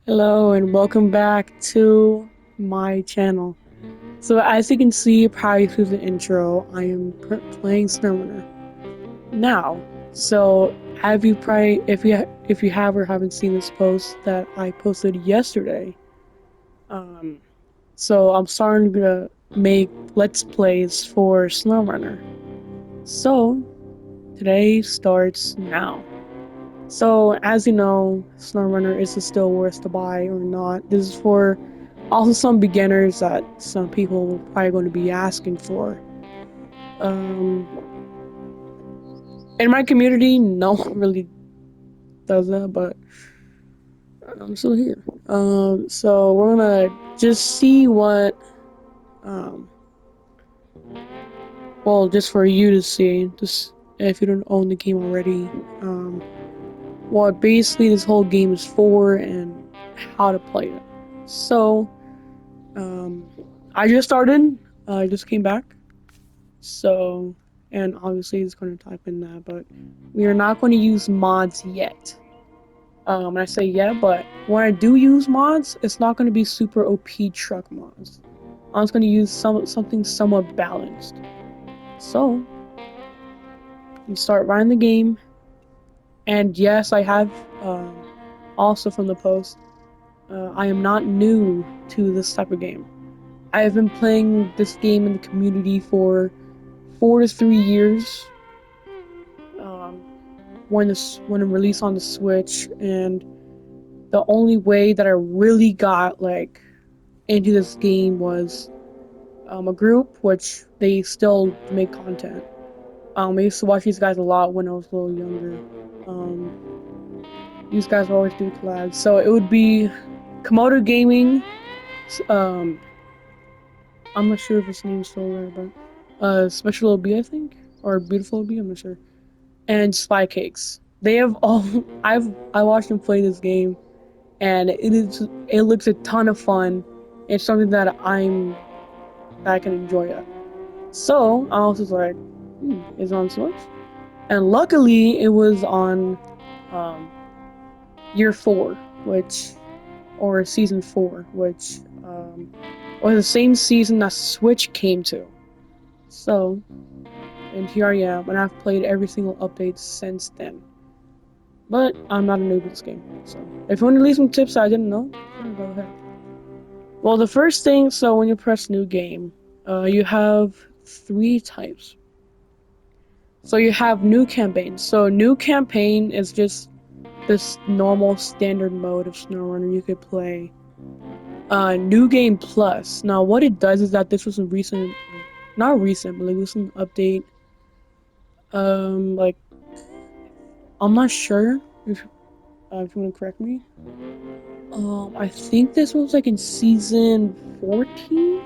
Hello and welcome back to my channel. So as you can see probably through the intro, I am playing Snowrunner. Now, so have you probably if you have or haven't seen this post that I posted yesterday, um so I'm starting to make let's plays for Snowrunner. So today starts now. So, as you know, Snowrunner is it still worth to buy or not? This is for also some beginners that some people are probably going to be asking for. Um, in my community, no one really does that, but I'm still here. So we're gonna just see what, um, well, just for you to see, just if you don't own the game already, what basically this whole game is for and how to play it. So, Um, I just started. I just came back. So, and obviously it's going to type in that, but we are not going to use mods yet. And I say yeah, but when I do use mods, it's not going to be super OP truck mods. I'm just going to use something somewhat balanced. So, you start running the game, and yes, I have also from the post. I am not new to this type of game. I have been playing this game in the community for 4 to 3 years. Um, when it released on the Switch, and the only way that I really got like into this game was a group, which they still make content. I used to watch these guys a lot when I was a little younger. Um, these guys would always do collabs, so it would be Komodo Gaming. Um, I'm not sure if his name's still there, but Special OB I think, or Beautiful OB, I'm not sure. And Spy Cakes. They have all. I watched them play this game, and it looks a ton of fun. It's something that I can enjoy it. So I was just like, is it on Switch? And luckily, it was on um, year four, which or season four, which was the same season that Switch came to. So, and here I am, and I've played every single update since then. But I'm not a noob at this game, so if you want to leave some tips I didn't know, sure, go ahead. Well, the first thing, so when you press new game, you have three types. So you have new campaign. So new campaign is just this normal standard mode of SnowRunner you could play. New game plus. Now what it does is that this was a recent, not recent, but like this was an update. Like I'm not sure if you want to correct me. I think this was like in season 14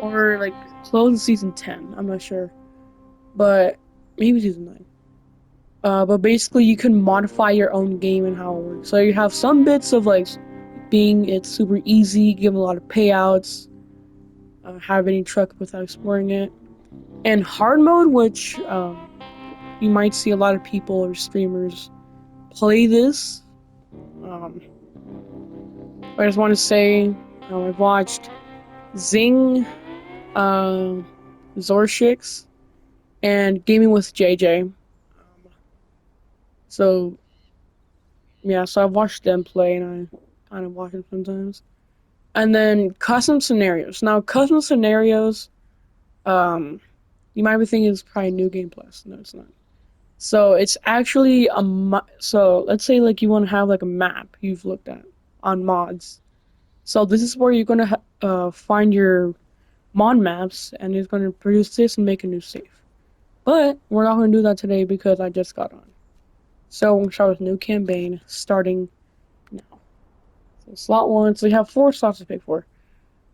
or like close to season 10. I'm not sure, but maybe season 9. But basically, you can modify your own game and how it works. So you have some bits of like being it's super easy, give a lot of payouts, have any truck without exploring it, and hard mode, which you might see a lot of people or streamers play this. Um, I just want to say I've watched Zing, uh, Zorshix, and Gaming with JJ. So yeah, so I've watched them play, and I kind of watch them sometimes. And then custom scenarios. Now, custom scenarios, um, you might be thinking it's probably New Game Plus. No, it's not. So it's actually so let's say like you want to have like a map you've looked at on mods. So this is where you're gonna find your mod maps, and it's gonna produce this and make a new save. But we're not gonna do that today because I just got on. So we're gonna start with new campaign starting now. So slot one. So you have four slots to pick for,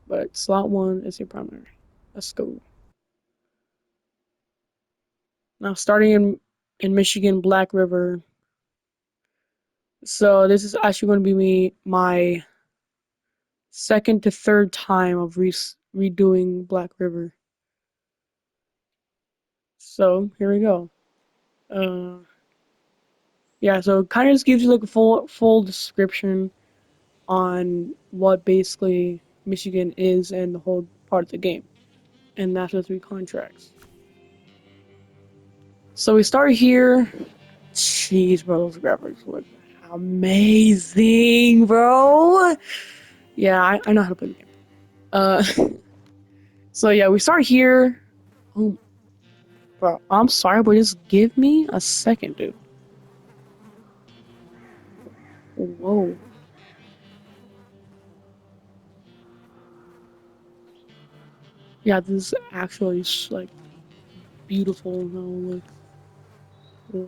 but slot one is your primary. Let's go. Now starting in Michigan, Black River. So this is actually going to be my second to third time of redoing Black River. So here we go. Uh, Yeah, so it kind of just gives you like a full description on what basically Michigan is and the whole part of the game. And that's the three contracts. So we start here. Jeez, bro, those graphics look amazing, bro. Yeah, I know how to play the game. Uh, so yeah, we start here. Oh, bro, I'm sorry, but just give me a second, dude. Whoa. Yeah, this is actually like beautiful now. Like, wow.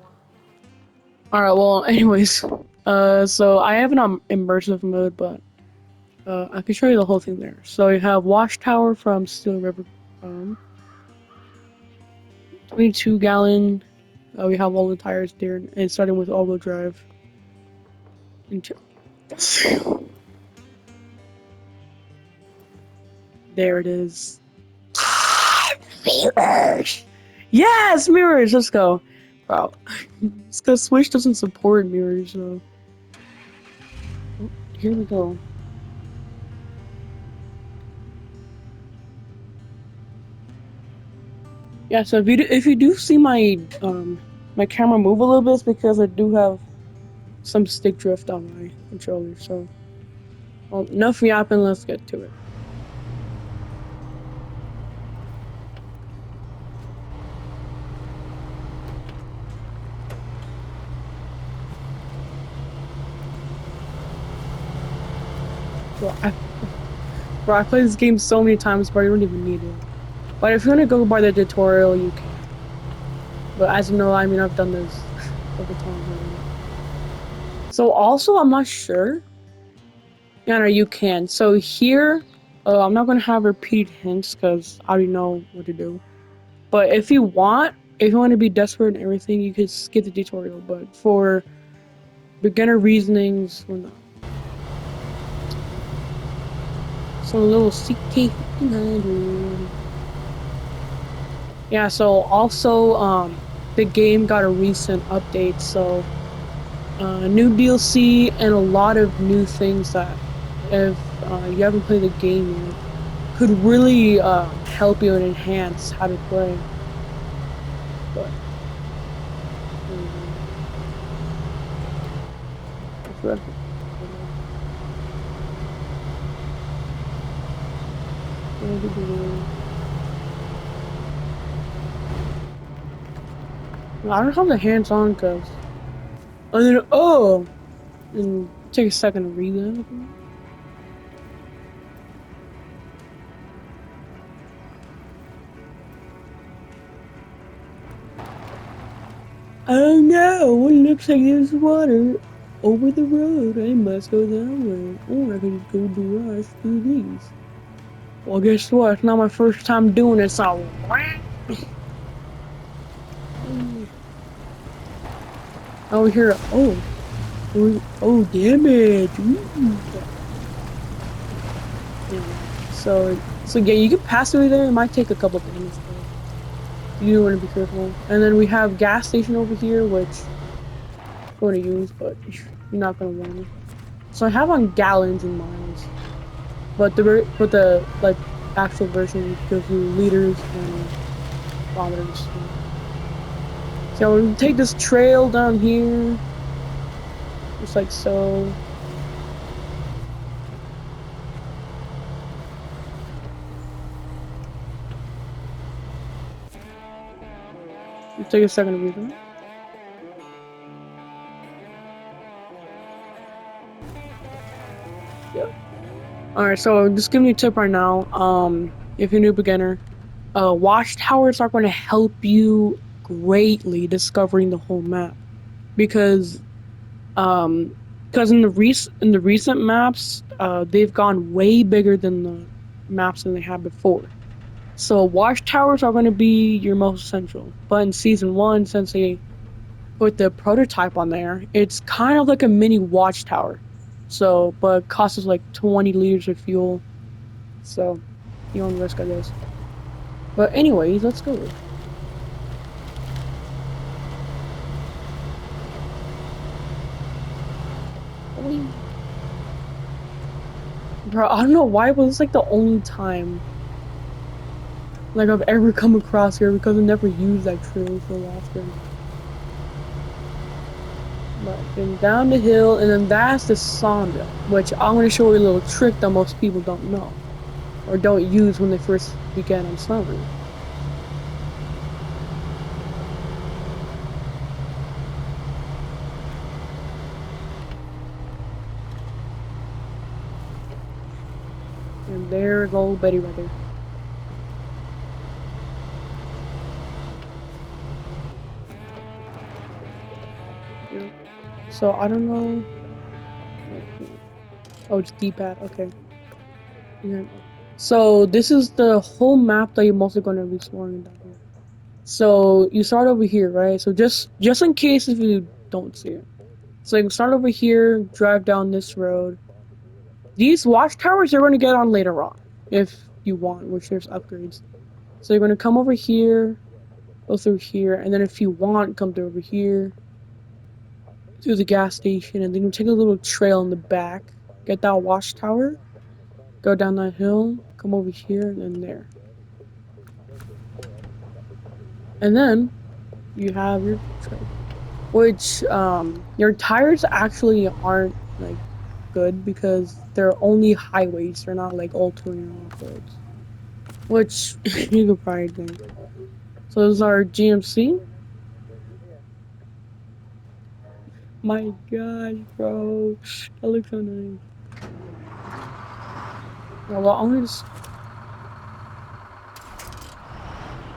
All right. Well, anyways, so I have an immersive mode, but I can show you the whole thing there. So you have Watchtower from Steel River, 22 gallon. We have all the tires there, and starting with all-wheel drive. There it is. Mirrors. Yes, mirrors. Let's go. Wow. It's because Switch doesn't support mirrors, so here we go. Yeah, so if you do see my camera move a little bit, it's because I do have some stick drift on my controller. So, well, enough yapping. Let's get to it. Bro, I played this game so many times, but I don't even need it. But if you want to go by the tutorial, you can. But as you know, I mean, I've done this over time already. So also, I'm not sure. Yeah, no, you can. So here, I'm not gonna have repeated hints because I already know what to do. But if you want to be desperate and everything, you could skip the tutorial. But for beginner reasonings, we're not. So a little CK1500. Yeah. So also, the game got a recent update. So new DLC and a lot of new things that, if you haven't played the game yet, could really help you and enhance how to play. But I don't have the hands on because and then and take a second to read that. Oh no! It looks like there's water over the road. I must go that way, or I can just go garage through these. Well, guess what? It's not my first time doing it, so. Oh, here. Oh, damage. Ooh. Yeah. So yeah, you can pass through there. It might take a couple things, but you want to be careful. And then we have gas station over here, which I'm going to use, but you're not going to want it. So I have on gallons and miles, but the like actual version gives you liters and kilometers. So we'll take this trail down here, just like so. It'll take a second to read that. Yeah. All right. So just giving you a tip right now. If you're a new beginner, watchtowers are going to help you greatly discovering the whole map because um in the recent maps, they've gone way bigger than the maps than they had before. So watchtowers are going to be your most essential. But in season one, since they put the prototype on there, it's kind of like a mini watchtower. So, but it costs us like 20 liters of fuel. So, you don't risk, I guess. But anyways, let's go. Bro, I don't know why, but it's like the only time like I've ever come across here because I never used that trail so often. But then down the hill, and then that's the sawmill, which I'm gonna show you a little trick that most people don't know or don't use when they first begin on Snowrunner. And there goes Betty right there. Yeah. So I don't know. Oh, it's D-pad. Okay. Yeah. So this is the whole map that you're mostly going to be exploring down here. So you start over here, right? So just in case if you don't see it. So you can start over here, drive down this road. These watchtowers you're going to get on later on, if you want, which there's upgrades. So you're going to come over here, go through here, and then if you want, come through over here, through the gas station, and then you take a little trail in the back, get that watchtower, go down that hill, come over here, and then there. And then you have your trail. Which your tires actually aren't like good because they're only highways, they're not like all terrain or off roads. Which you could probably think. So those are GMC. My gosh, bro. That looks so nice. Yeah, well, I'm gonna just.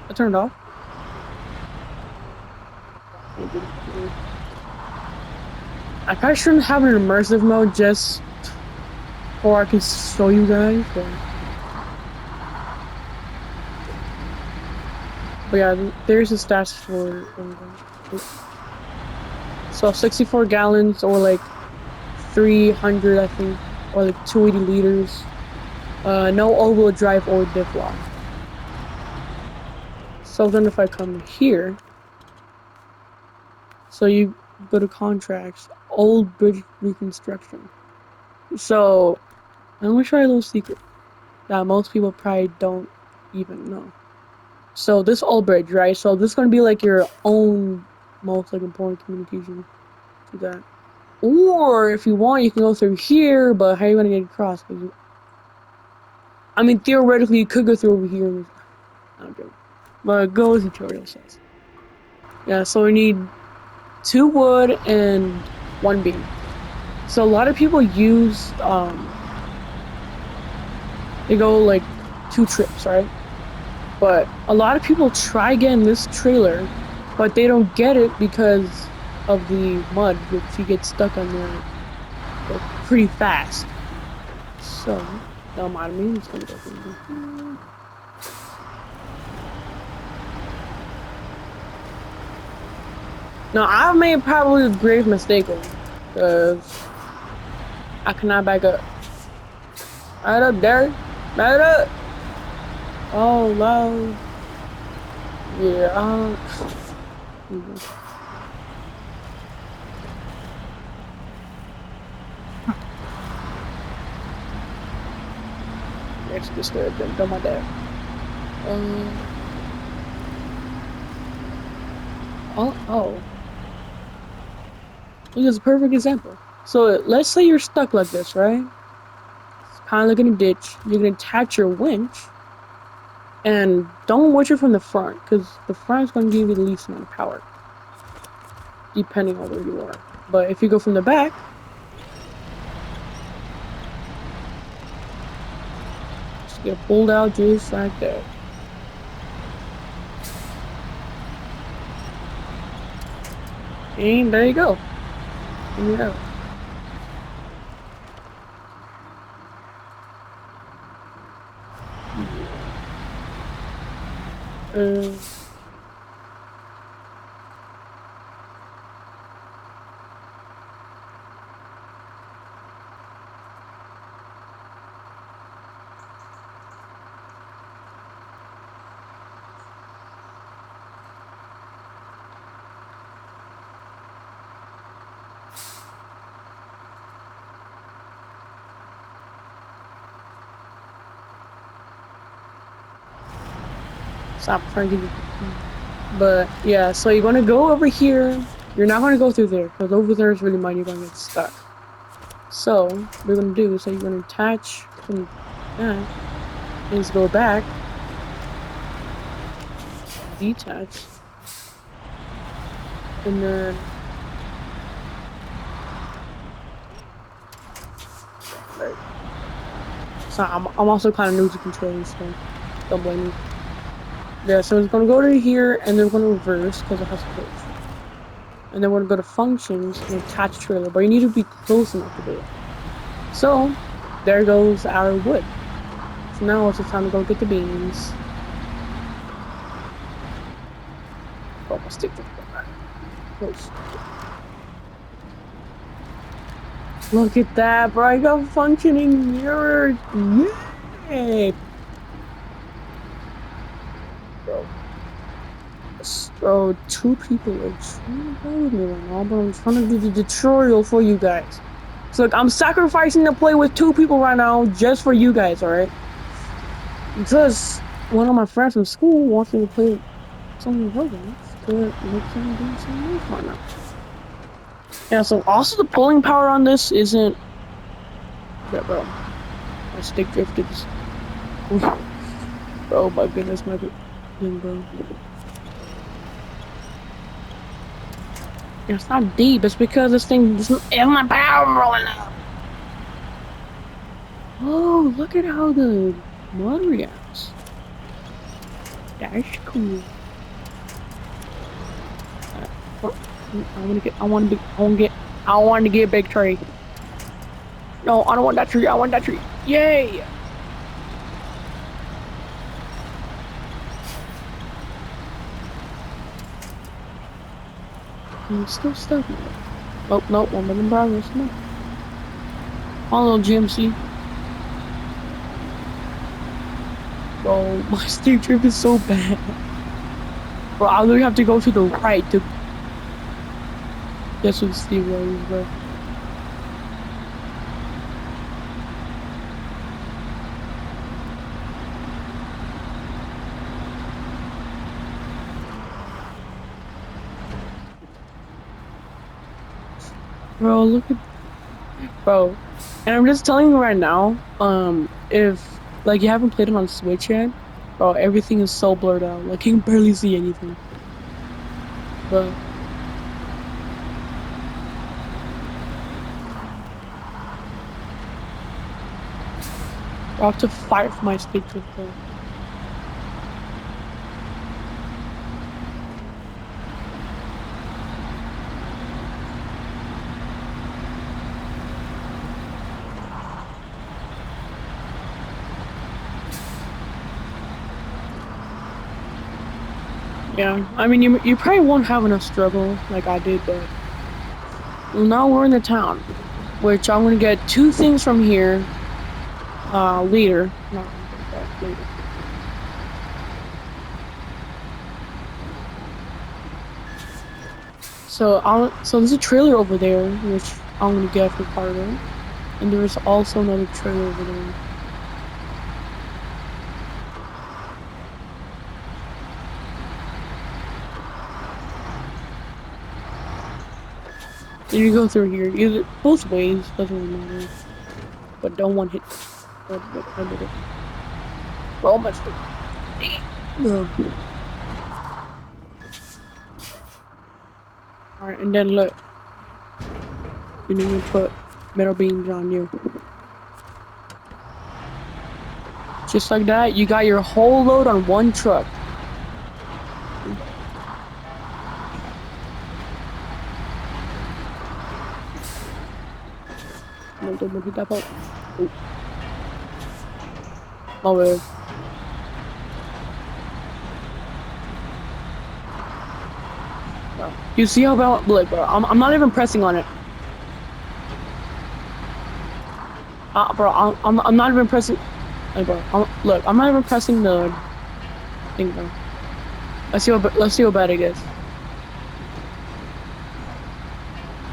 I turned off. I probably shouldn't have an immersive mode just for I can show you guys, but yeah, there's the stats for everything. So 64 gallons or like 300, I think, or like 280 liters. No all-wheel drive or diff lock. So then if I come here, so you go to contracts, old bridge reconstruction. So I'm gonna try a little secret that most people probably don't even know. So this old bridge, right? So this is gonna be like your own most like important communication to that. Or if you want, you can go through here, but how are you gonna get across? I mean, theoretically, you could go through over here. I'm joking. But go as the tutorial says. Yeah, so we need 2 wood and 1 beam. So a lot of people use, they go like 2 trips, right? But a lot of people try getting this trailer, but they don't get it because of the mud, which you get stuck on there like, pretty fast. So, don't mind me, I'm just gonna go through here. Now, I've made probably a grave mistake because I cannot back up. Right up, Derek. Right up. Oh, wow. Yeah, Next disturbed them. Don't mind that. Oh. This is a perfect example. So let's say you're stuck like this, right? It's kind of like in a ditch. You can attach your winch, and don't watch it from the front, because the front is going to give you the least amount of power, depending on where you are. But if you go from the back, just get pulled out just like that. And there you go. And you have it. Uh, Stop trying to give you. But yeah, so you're gonna go over here. You're not gonna go through there because over there is really mine. You're gonna get stuck. So what you're gonna do is you're gonna attach from that, and just go back, detach, and then so I'm also kind of new to controls, so don't blame me. Yeah, so it's gonna go to here, and then we're gonna reverse because it has to close. And then we're gonna go to functions and attach trailer, but you need to be close enough to do it. So there goes our wood. So now it's time to go get the beans. Oh, my stick didn't go back. Close. Look at that, bro! I got functioning mirror. Yay! Bro, two people are trying to play with me right now, but I'm trying to do the tutorial for you guys. So look, I'm sacrificing to play with two people right now just for you guys, alright? Because one of my friends from school wants me to play some Roblox to make some do some more fun now. Yeah, so also the pulling power on this isn't. Yeah, bro. My stick drifted. Bro, my goodness, my thing, bro. It's not deep, it's because this thing isn't my power rolling up. Oh, look at how the mud reacts. That's cool. I want to get a big tree. No, I don't want that tree. I want that tree. Yay! I'm still stuck. Oh, no, one minute in progress. No. On little GMC. Bro, my steep trip is so bad. Bro, I literally have to go to the right to. Guess what the steep road is, bro. Bro, look at. Bro. And I'm just telling you right now, if like you haven't played it on Switch yet, bro, everything is so blurred out. Like you can barely see anything. But I have to fight for my stick drift though. Yeah, I mean, you probably won't have enough struggle like I did, but well, now we're in the town, which I'm gonna get two things from here, later. Not later. So there's a trailer over there, which I'm gonna get for cargo, and there is also another trailer over there. So you go through here, either both ways, doesn't really matter. But don't one hit. I did it. Oh my god. Alright, and then look. You need to put metal beams on you. Just like that, you got your whole load on one truck. No, don't hit that part. Oh. My bad. Bro. You see how about look, bro? I'm not even pressing on it. Bro, I'm not even pressing. Hey, bro, look, I'm not even pressing the thing, bro. Let's see how bad it gets.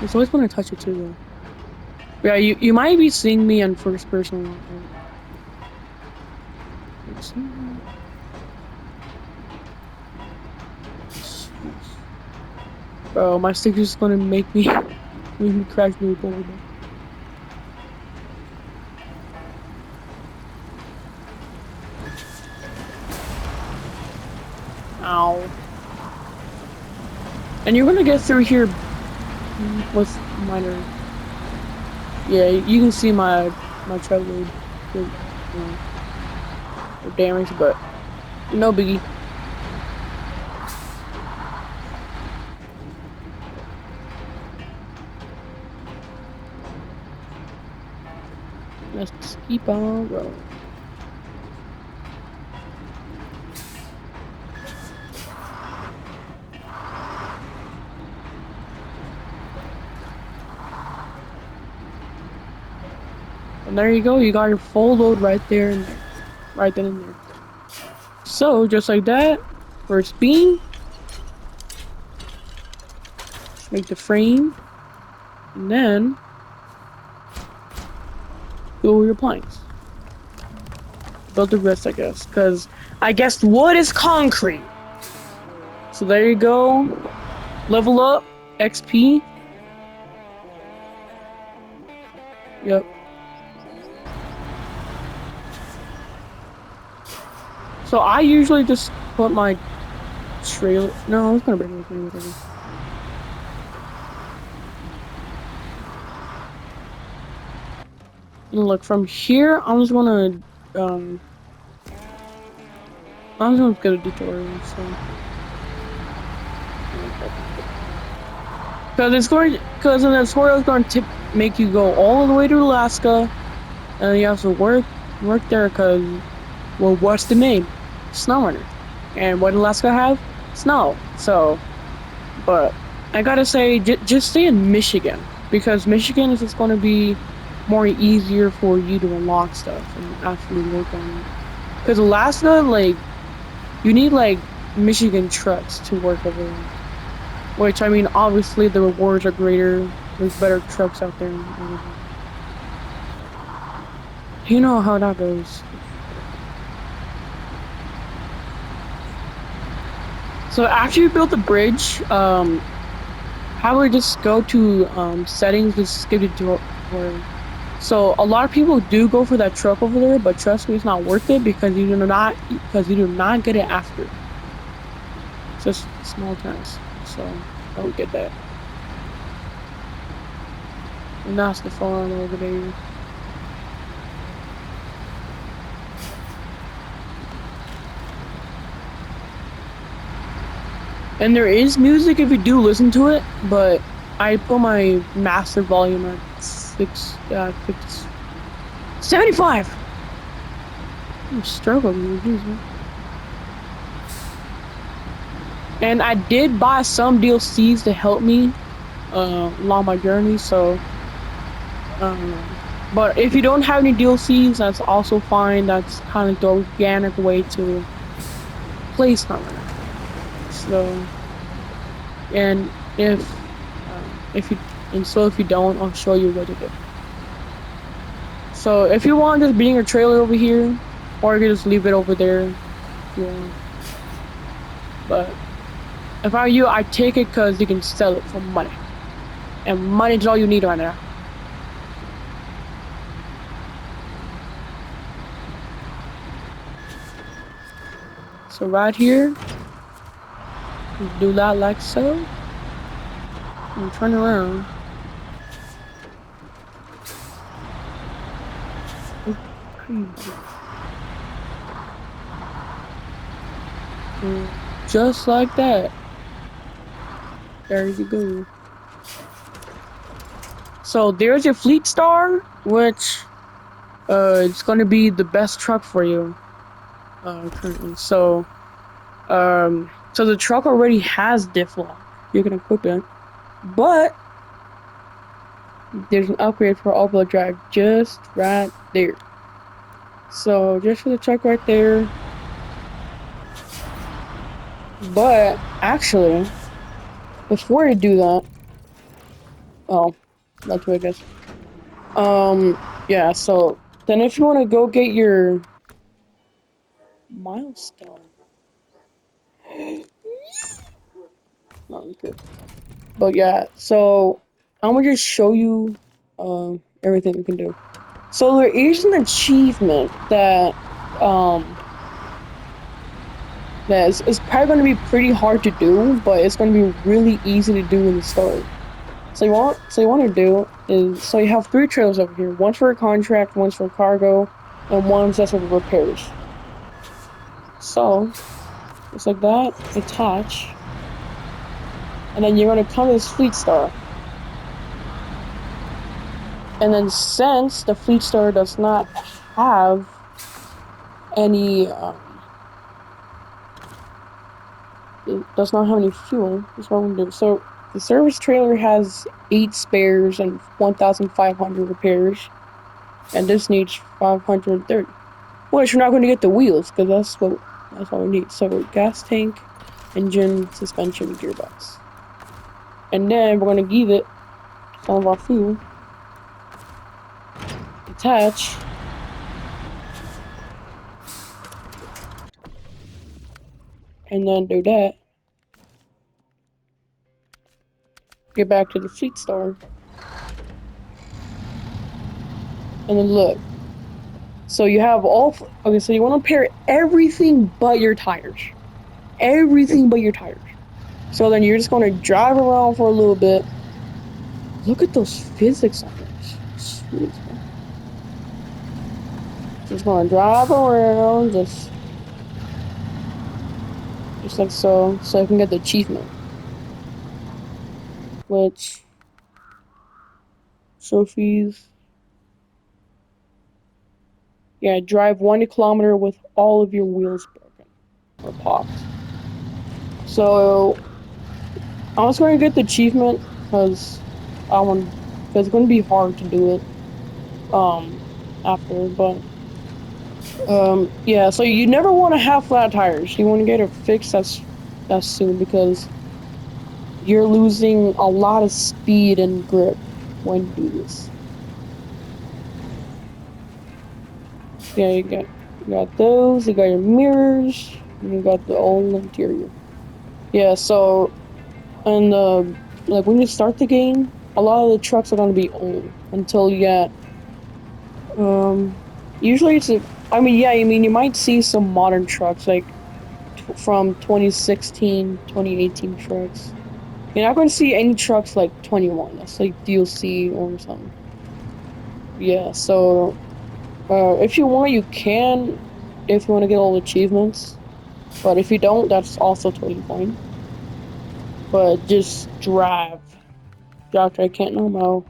It's always when I touch it too, though. Yeah, you might be seeing me on first person. Bro, my stick is gonna make me make me crash really horrible. Ow. And you're gonna get through here with minor. Yeah, you can see my tread load with, with damage, but no biggie. Let's keep on rolling. And there you go, you got your full load right there and there. Right then and there. So, just like that, first beam, just make the frame, and then go your planks. Build the rest, I guess, because I guess wood is concrete. So there you go. Level up, XP. Yep. So I usually just put my trailer. No, I was gonna bring it with me. Whatever. And look, from here, I'm just gonna I'm just gonna get a tutorial. So. Because the tutorial is going to make you go all the way to Alaska, and you have to work there. Because, well, what's the name? Snowrunner, and what Alaska have? Snow. So, but I gotta say, just stay in Michigan, because Michigan is just going to be more easier for you to unlock stuff and actually work on it. Because Alaska, like, you need like Michigan trucks to work over there. Which, I mean, obviously the rewards are greater. There's better trucks out there. You know how that goes. So after you build the bridge, probably just go to settings, just skip it to so a lot of people do go for that truck over there, but trust me, it's not worth it because you do not get it after. It's just small turns. So don't get that. And that's the farm over there. And there is music if you do listen to it, but I put my master volume at 75. I'm struggling with these, man. And I did buy some DLCs to help me along my journey, so but if you don't have any DLCs, that's also fine. That's kind of the organic way to play Snowrunner. So, and if you if you don't, I'll show you what to do. So if you want just bring your trailer over here, or you can just leave it over there. Yeah. But if I were you, I'd take it because you can sell it for money, and money is all you need right now. So right here, do that like so, and turn around. And just like that. There you go. So there's your Fleet Star, which it's gonna be the best truck for you currently. So so the truck already has diff lock. You can equip it, but there's an upgrade for all-wheel drive just right there. So just for the truck right there. But actually, before you do that, oh, that's what I guess. Yeah. So then, if you want to go get your milestone, no, I'm good. But yeah, so I'm gonna just show you everything we can do. So there is an achievement that um is probably gonna be pretty hard to do, but it's gonna be really easy to do in the start. So you want to do is so you have three trailers over here. One's for a contract, one's for cargo, and one's just for the repairs. So just like that, attach, and then you're gonna come to this fleet star. And then since the fleet star does not have any it does not have any fuel, that's what I'm gonna do. So the service trailer has 8 spares and 1,500 repairs, and this needs 530. Which we're not going to get the wheels because that's all we need. So gas tank, engine, suspension, gearbox, and then we're going to give it some of our fuel. Attach, and then do that. Get back to the fleet star, and then look. So you have all. Okay, so you want to pair everything but your tires. Everything but your tires. So then you're just going to drive around for a little bit. Look at those physics on this. Sweet. Just going to drive around, just like so, so I can get the achievement. Which trophies? Yeah, drive 1 kilometer with all of your wheels broken or popped. So I was going to get the achievement because it's going to be hard to do it after, but yeah. So you never want to have flat tires. You want to get it fixed as soon because you're losing a lot of speed and grip when you do this. Yeah, you got those, you got your mirrors, and you got the old interior. Yeah, so and like when you start the game, a lot of the trucks are gonna be old until you get usually I mean yeah, I mean you might see some modern trucks like from 2016, 2018 trucks. You're not gonna see any trucks like 21. That's like DLC or something. Yeah, so if you want, you can. If you want to get all the achievements, but if you don't, that's also totally fine. But just drive. Drive, I can't normal.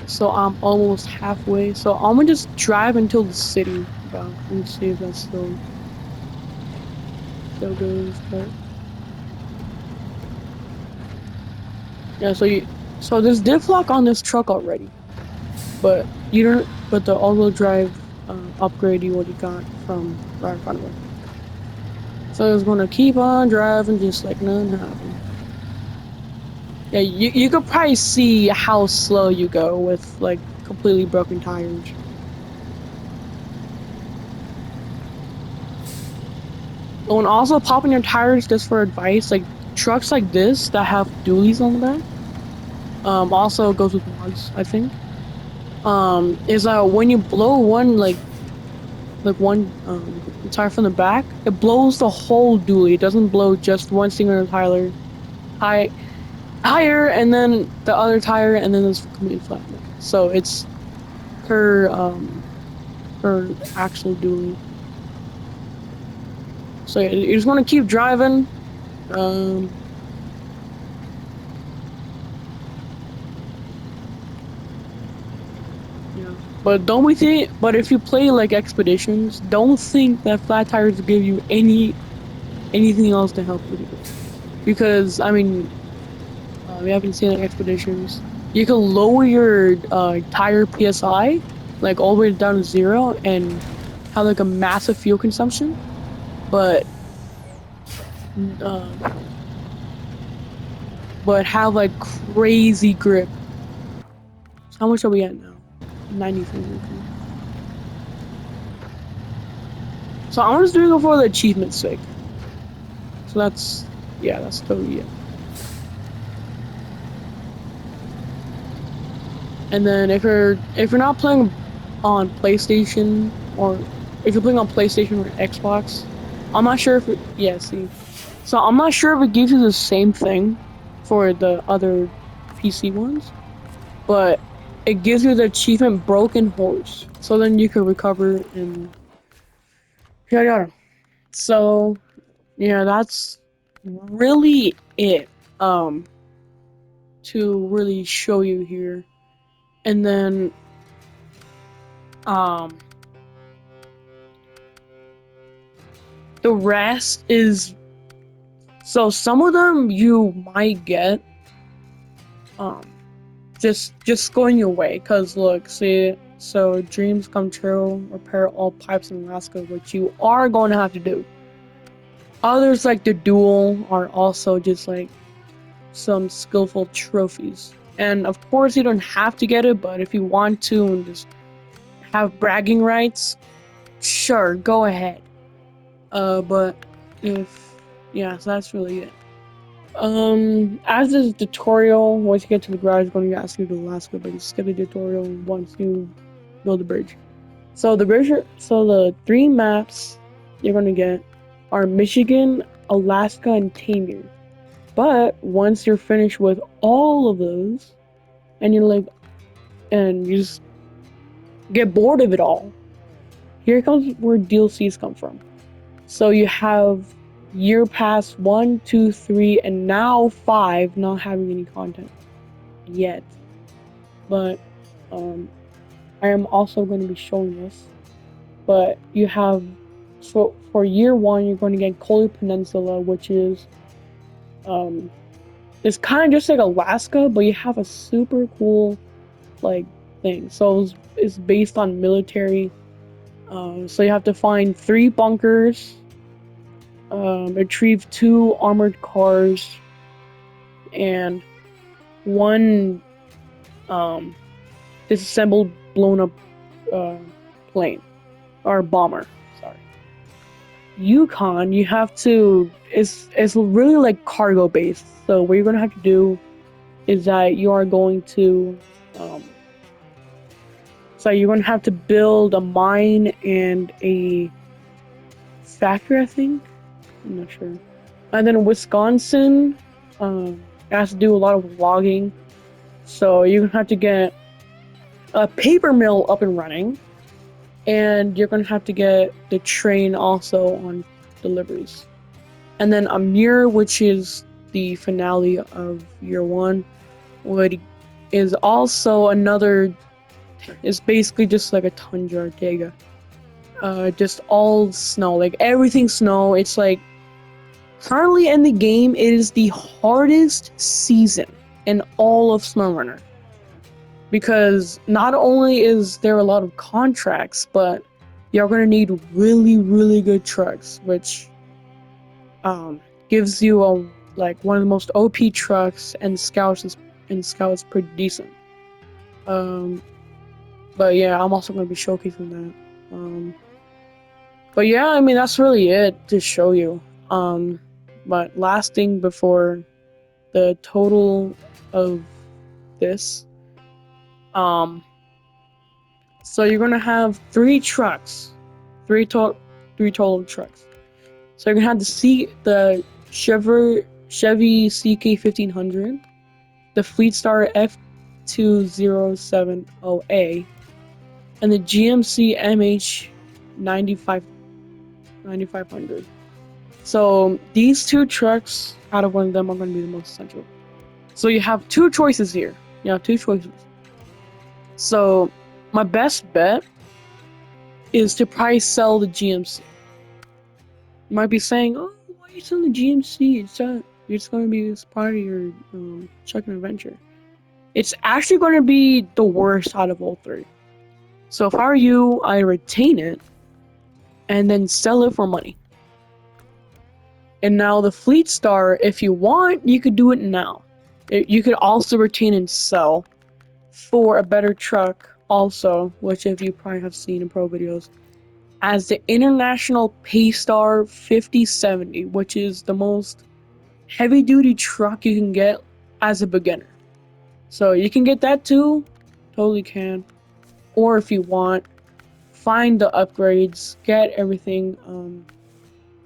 So I'm almost halfway. So I'm gonna just drive until the city. And see if that's still goes. But yeah, so there's diff lock on this truck already, but you don't. But the all-wheel drive upgrade you already got from right in front of it. So I was gonna keep on driving just like nothing happened. Yeah, you could probably see how slow you go with like completely broken tires. Oh, and also popping your tires just for advice, like trucks like this that have dualies on the back, also goes with mods, I think. Is when you blow one tire from the back, it blows the whole dually. It doesn't blow just one single tire, tire, and then the other tire, and then it's completely flat. So it's per actual dually. So yeah, you just want to keep driving. Um, yeah. But don't we think? But if you play like expeditions, don't think that flat tires give you anything else to help with it. Because I mean, we haven't seen like expeditions. You can lower your tire PSI like all the way down to 0 and have like a massive fuel consumption, but uh, have like crazy grip. So how much are we at now? 93. Okay. So I'm just doing it for the achievement's sake. So that's Yeah, that's totally it. And then if you're not playing on PlayStation, or if you're playing on PlayStation or Xbox, I'm not sure if yeah, see. So I'm not sure if it gives you the same thing for the other PC ones, but it gives you the achievement Broken Horse. So then you can recover and yada yada. So yeah, that's really it. Um, to really show you here. And then um the rest is, so some of them you might get um just going your way, cuz look, see, so dreams come true, repair all pipes in Alaska, which you are going to have to do. Others like the duel are also just like some skillful trophies. And of course you don't have to get it, but if you want to and just have bragging rights, sure, go ahead. But if yeah, so that's really it. As this tutorial, once you get to the garage, it's going to ask you to Alaska, but you skip the tutorial once you build the bridge. So the three maps you're going to get are Michigan, Alaska, and Tamir. But once you're finished with all of those, and you're like, and you just get bored of it all, here comes where DLCs come from. So you have Year Pass 1, 2, 3, and now 5 not having any content yet. But um, I am also going to be showing this. But you have, so for Year 1, you're going to get Coley Peninsula, which is um, it's kind of just like Alaska, but you have a super cool like thing. So it's based on military. So you have to find 3 bunkers, retrieve 2 armored cars, and 1 um, disassembled, blown up uh, plane or bomber. Sorry. Yukon, you have to. It's really like cargo based. So what you're gonna have to do is that you are going to. Um, so you're gonna have to build a mine and a factory, I think. I'm not sure. And then Wisconsin, it has to do a lot of logging. So you're gonna have to get a paper mill up and running, and you're gonna have to get the train also on deliveries. And then Amir, which is the finale of Year 1, would is also another. Is basically just like a tundra taiga. Just all snow, like everything snow. It's like currently in the game, it is the hardest season in all of Snowrunner, because not only is there a lot of contracts, but you're gonna need really, really good trucks, which gives you a like one of the most OP trucks, and scouts pretty decent. Um, but yeah, I'm also gonna be showcasing that. But yeah, I mean that's really it to show you. Um, but last thing before the total of this, um, so you're gonna have 3 trucks, three total, 3 total trucks. So you're gonna have the Chevy CK 1500, the Fleet Star F2070A, and the GMC MH 9500. So these 2 trucks, out of one of them, are going to be the most essential. So you have 2 choices here. You have 2 choices. So my best bet is to probably sell the GMC. You might be saying, "Oh, why are you selling the GMC? It's going to be this part of your Chuck and Adventure." It's actually going to be the worst out of all 3. So if I were you, I retain it and then sell it for money. And now the Fleet Star, if you want, you could do it now. You could also retain and sell for a better truck also, which if you probably have seen in pro videos, as the International Paystar 5070, which is the most heavy duty truck you can get as a beginner. So you can get that too, totally can. Or if you want, find the upgrades, get everything.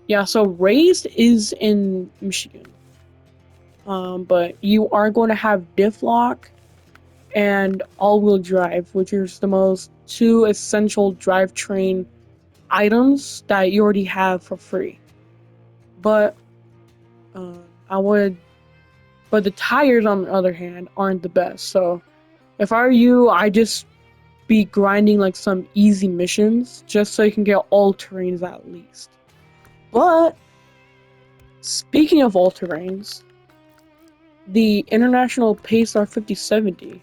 Yeah, so Raised is in Michigan. But you are going to have diff lock and all-wheel drive, which is the most two essential drivetrain items that you already have for free. But uh, I would, but the tires on the other hand aren't the best. So if I were you, I just be grinding like some easy missions just so you can get all terrains at least. But speaking of all terrains, the International Pacer 5070,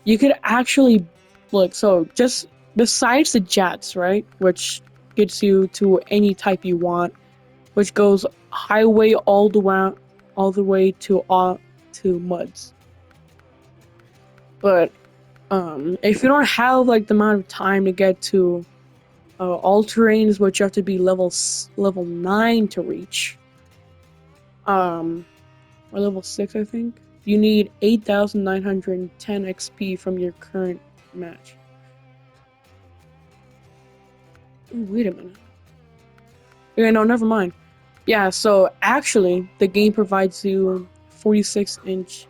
you could actually look. So just besides the jets, right, which gets you to any type you want, which goes highway all the way to muds. But if you don't have like the amount of time to get to all terrains, which you have to be level 9 to reach, um, or level 6, I think. You need 8,910 XP from your current match. Ooh, wait a minute. Okay, no, never mind. Yeah, so actually, the game provides you 46-inch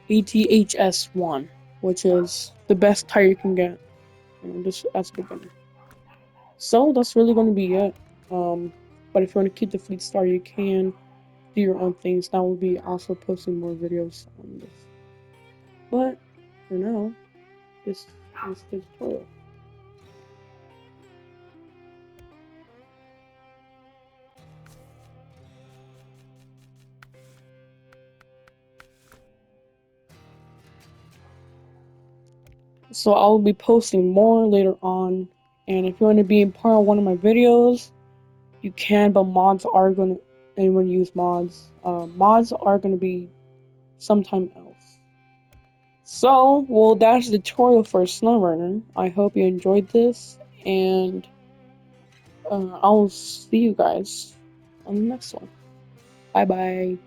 ATHS1, which is the best tire you can get, just as a beginner. So that's really going to be it. Um, but if you want to keep the fleet star, you can do your own things. That will be also posting more videos on this. But for now, this is the tutorial. So I will be posting more later on. And if you want to be a part of one of my videos, you can. But mods are going to anyone use mods. Mods are going to be sometime else. So, well, that's the tutorial for Snowrunner. I hope you enjoyed this, and I'll see you guys on the next one. Bye bye.